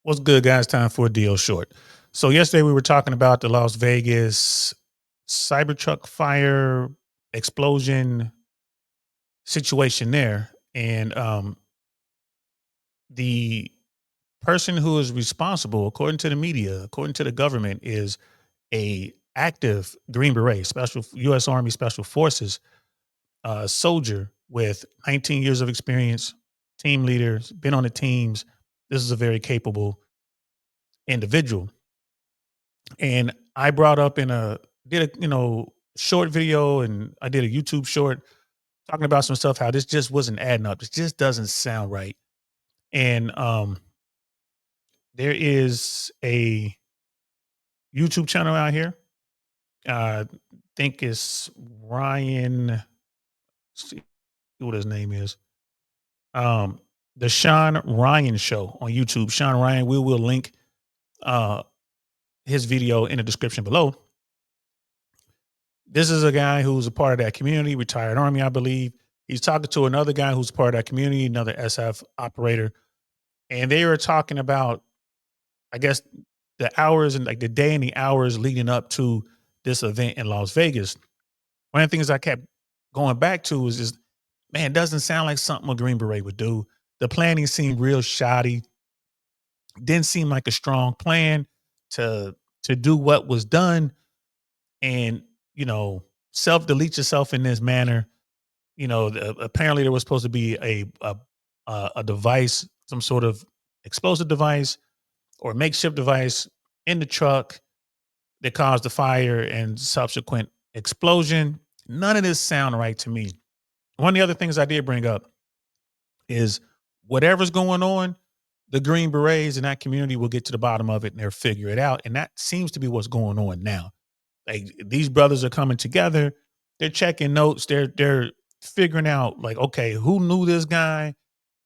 What's good, guys? Time for a deal short. So yesterday we were talking about the Las Vegas Cybertruck fire explosion situation there, and the person who is responsible, according to the media, according to the government, is a active Green Beret, special U.S. Army Special Forces soldier with 19 years of experience, team leaders, been on the teams. This is a very capable individual. And I brought up in a did a short video, and I did a YouTube short talking about some stuff how this just wasn't adding up. It just doesn't sound right. And there is a YouTube channel out here. I think it's Ryan. Let's see what his name is. Um, the Sean Ryan Show on YouTube. Sean Ryan. We will link uh his video in the description below. This is a guy who's a part of that community, retired Army, I believe. He's talking to another guy who's part of that community, another SF operator. And they were talking about, I guess, the hours and like the day and the hours leading up to this event in Las Vegas. One of the things I kept going back to is just, man, it doesn't sound like something a Green Beret would do. The planning seemed real shoddy. Didn't seem like a strong plan to do what was done. And self delete yourself in this manner. Apparently there was supposed to be a device, some sort of explosive device or makeshift device in the truck that caused the fire and subsequent explosion. None of this sound right to me. One of the other things I did bring up is whatever's going on, the Green Berets in that community will get to the bottom of it and they'll figure it out. And that seems to be what's going on now. Like, these brothers are coming together. They're checking notes. They're figuring out, like, okay, who knew this guy?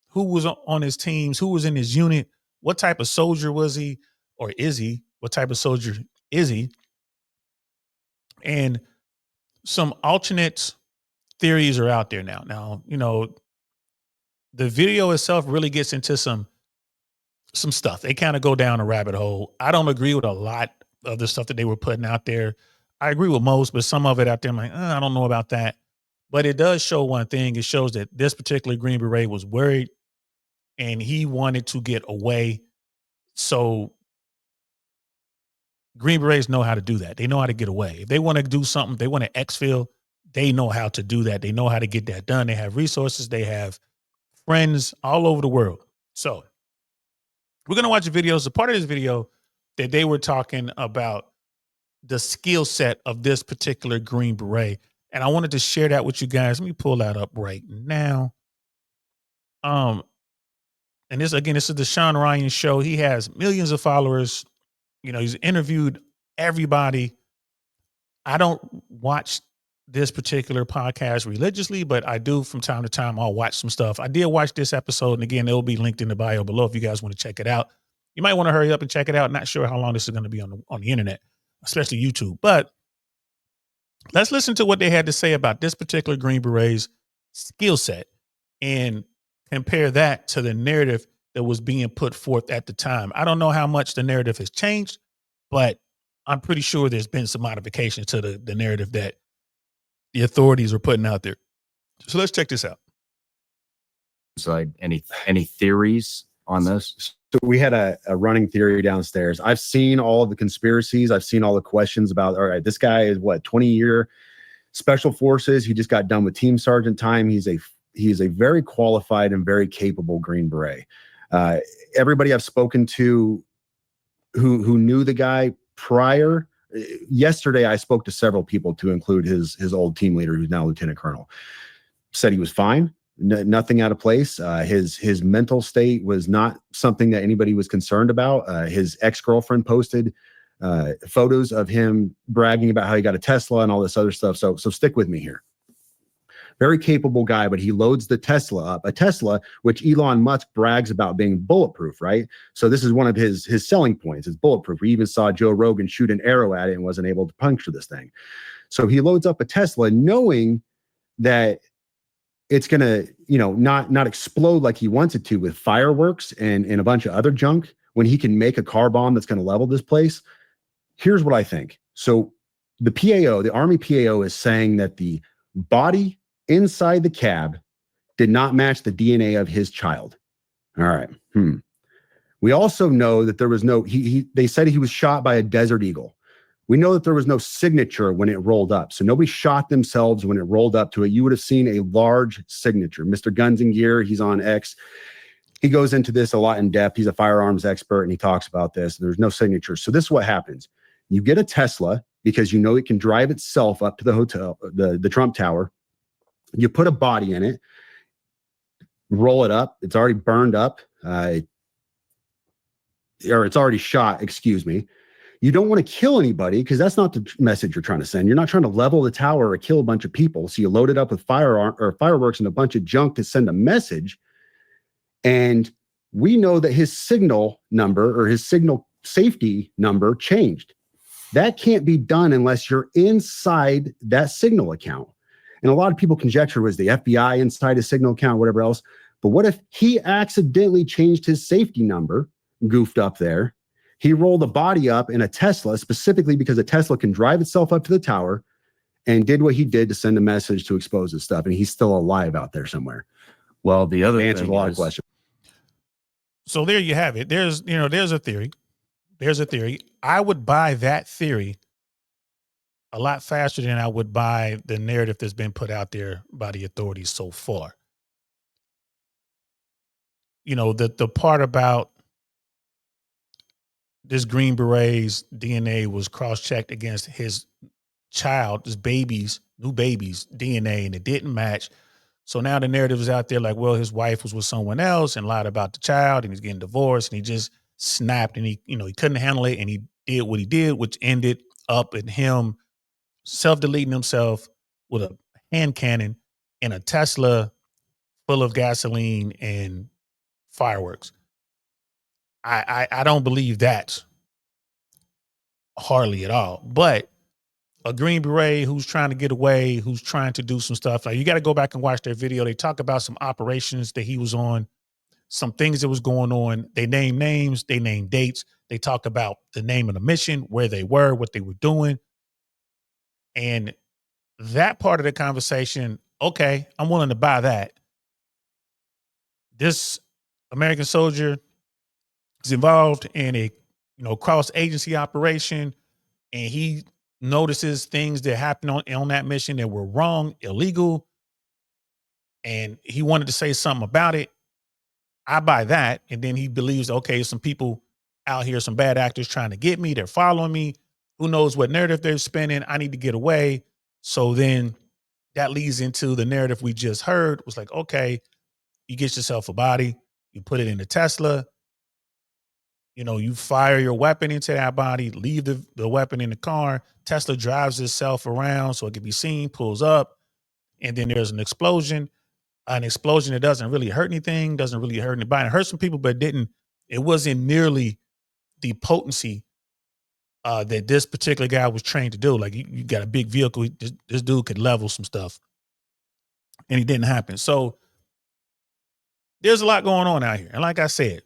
Who was on his teams? Who was in his unit? What type of soldier was he, or is he? What type of soldier is he? And some alternate theories are out there now. Now, the video itself really gets into some stuff. They kind of go down a rabbit hole. I don't agree with a lot of the stuff that they were putting out there. I agree with most, but some of it out there, I'm like, I don't know about that. But it does show one thing. It shows that this particular Green Beret was worried and he wanted to get away. So Green Berets know how to do that. They know how to get away. If they want to do something, they want to exfil, they know how to do that. They know how to get that done. They have resources. They have friends all over the world. So we're going to watch a video. So part of this video that they were talking about the skill set of this particular Green Beret. And I wanted to share that with you guys. Let me pull that up right now. And this is the Sean Ryan Show. He has millions of followers. He's interviewed everybody. I don't watch this particular podcast religiously, but I do from time to time. I'll watch some stuff. I did watch this episode, and again, it will be linked in the bio below if you guys want to check it out. You might want to hurry up and check it out. Not sure how long this is going to be on the internet, especially YouTube. But let's listen to what they had to say about this particular Green Beret's skill set and compare that to the narrative that was being put forth at the time. I don't know how much the narrative has changed, but I'm pretty sure there's been some modifications to the narrative that the authorities are putting out there. So let's check this out. So any theories on this? So we had a running theory downstairs. I've seen all of the conspiracies. I've seen all the questions about, all right, this guy is 20-year special forces. He just got done with team sergeant time. He's a very qualified and very capable Green Beret. Everybody I've spoken to who knew the guy prior, yesterday I spoke to several people, to include his old team leader, who's now lieutenant colonel, said he was fine. Nothing out of place. His mental state was not something that anybody was concerned about. His ex-girlfriend posted photos of him bragging about how he got a Tesla and all this other stuff. So stick with me here. Very capable guy, but he loads the Tesla up. A Tesla, which Elon Musk brags about being bulletproof, right? So this is one of his selling points. It's bulletproof. We even saw Joe Rogan shoot an arrow at it and wasn't able to puncture this thing. So he loads up a Tesla knowing that it's going to, not explode like he wants it to with fireworks and a bunch of other junk. when he can make a car bomb that's going to level this place. Here's what I think. So the PAO, the Army PAO, is saying that the body inside the cab did not match the DNA of his child. All right. We also know that there was no, they said he was shot by a Desert Eagle. We know that there was no signature when it rolled up. So nobody shot themselves when it rolled up to it. You would have seen a large signature. Mr. Guns and Gear, he's on X. He goes into this a lot in depth. He's a firearms expert and he talks about this. There's no signature. So this is what happens. You get a Tesla because you know it can drive itself up to the hotel, the Trump Tower. You put a body in it, roll it up. It's already burned up, or it's already shot, excuse me. You don't want to kill anybody because that's not the message you're trying to send. You're not trying to level the tower or kill a bunch of people. So you load it up with fireworks and a bunch of junk to send a message. And we know that his signal number or his signal safety number changed. That can't be done unless you're inside that signal account. And a lot of people conjecture, was the FBI inside his signal account, whatever else. But what if he accidentally changed his safety number, goofed up there? He rolled a body up in a Tesla specifically because a Tesla can drive itself up to the tower, and did what he did to send a message to expose his stuff. And he's still alive out there somewhere. Well, the other Answers a lot of questions. So there you have it. There's a theory. There's a theory. I would buy that theory a lot faster than I would buy the narrative that's been put out there by the authorities so far. The part about this Green Beret's DNA was cross-checked against his child, his new baby's DNA, and it didn't match. So now the narrative is out there like, well, his wife was with someone else and lied about the child, and he's getting divorced, and he just snapped, and he couldn't handle it, and he did what he did, which ended up in him self-deleting himself with a hand cannon in a Tesla full of gasoline and fireworks. I don't believe that hardly at all. But a Green Beret who's trying to get away, who's trying to do some stuff, like, you got to go back and watch their video. They talk about some operations that he was on, some things that was going on. They name names, they name dates. They talk about the name of the mission, where they were, what they were doing. And that part of the conversation, okay, I'm willing to buy that. This American soldier is involved in a cross-agency operation, and he notices things that happened on that mission that were wrong, illegal, and he wanted to say something about it. I buy that. And then he believes, okay, some people out here, some bad actors trying to get me, they're following me. Who knows what narrative they're spinning? I need to get away. So then that leads into the narrative we just heard. Was like, okay, you get yourself a body, you put it in a Tesla, you fire your weapon into that body, leave the weapon in the car. Tesla drives itself around so it can be seen, pulls up, and then there's an explosion that doesn't really hurt anything, doesn't really hurt anybody. It hurt some people, but it wasn't nearly the potency that this particular guy was trained to do. Like, you got a big vehicle, this dude could level some stuff, and it didn't happen. So there's a lot going on out here. And like I said,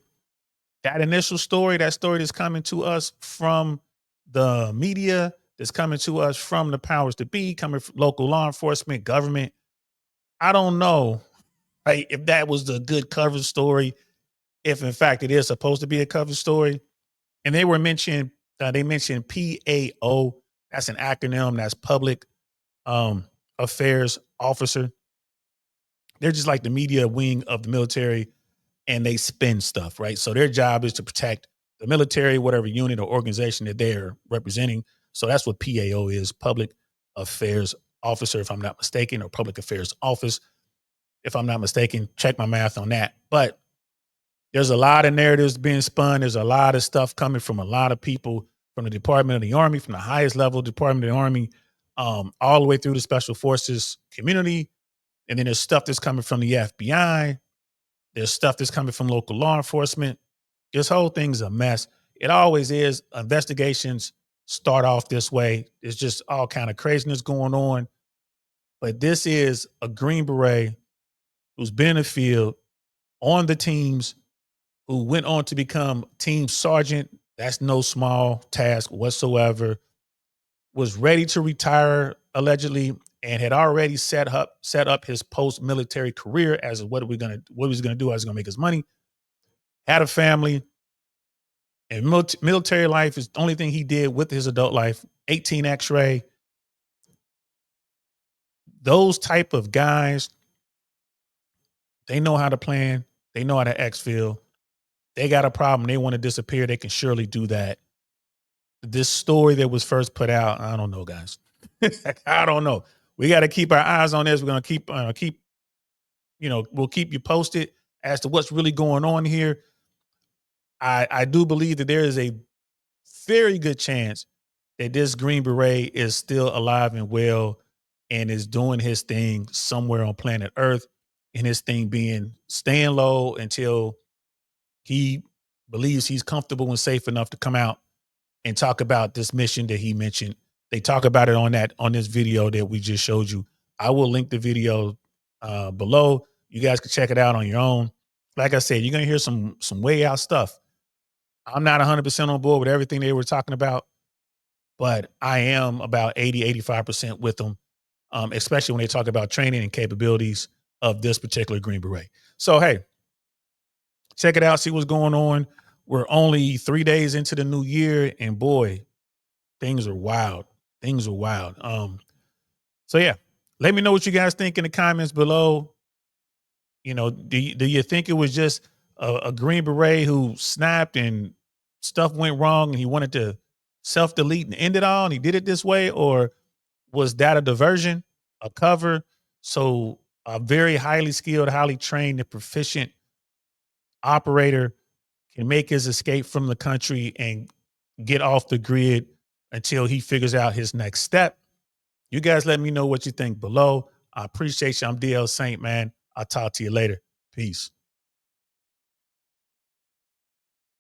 that initial story, that story that's coming to us from the media, that's coming to us from the powers that be, coming from local law enforcement, government, I don't know if that was the good cover story, if in fact it is supposed to be a cover story. And they mentioned PAO. That's an acronym. That's Public Affairs Officer. They're just like the media wing of the military, and they spin stuff, right? So their job is to protect the military, whatever unit or organization that they're representing. So that's what PAO is, Public Affairs Officer, if I'm not mistaken, or Public Affairs Office, if I'm not mistaken. Check my math on that. But there's a lot of narratives being spun. There's a lot of stuff coming from a lot of people, from the Department of the Army, from the highest level Department of the Army, all the way through the Special Forces community. And then there's stuff that's coming from the FBI. There's stuff that's coming from local law enforcement. This whole thing's a mess. It always is. Investigations start off this way. There's just all kind of craziness going on. But this is a Green Beret who's been in the field, on the teams, who went on to become team sergeant. That's no small task whatsoever. Was ready to retire allegedly, and had already set up his post-military career as what he was gonna do, as gonna make his money. Had a family, and military life is the only thing he did with his adult life. 18 X-ray. Those type of guys, they know how to plan. They know how to exfil. They got a problem. They want to disappear. They can surely do that. This story that was first put out, I don't know, guys. I don't know. We got to keep our eyes on this. We're going to keep, we'll keep you posted as to what's really going on here. I do believe that there is a very good chance that this Green Beret is still alive and well and is doing his thing somewhere on planet Earth, and his thing being staying low until he believes he's comfortable and safe enough to come out and talk about this mission that he mentioned. They talk about it on this video that we just showed you. I will link the video below. You guys can check it out on your own. Like I said, you're gonna hear some way out stuff. I'm not 100% on board with everything they were talking about, but I am about 80-85% with them, especially when they talk about training and capabilities of this particular Green Beret. So hey, check it out, see what's going on. We're only 3 days into the new year, and boy, things are wild. Things are wild. So yeah, let me know what you guys think in the comments below. Do you think it was just a Green Beret who snapped and stuff went wrong and he wanted to self-delete and end it all and he did it this way? Or was that a diversion, a cover? So a very highly skilled, highly trained and proficient operator can make his escape from the country and get off the grid until he figures out his next step. You guys let me know what you think below. I appreciate you. I'm DL Saint, man. I'll talk to you later. Peace.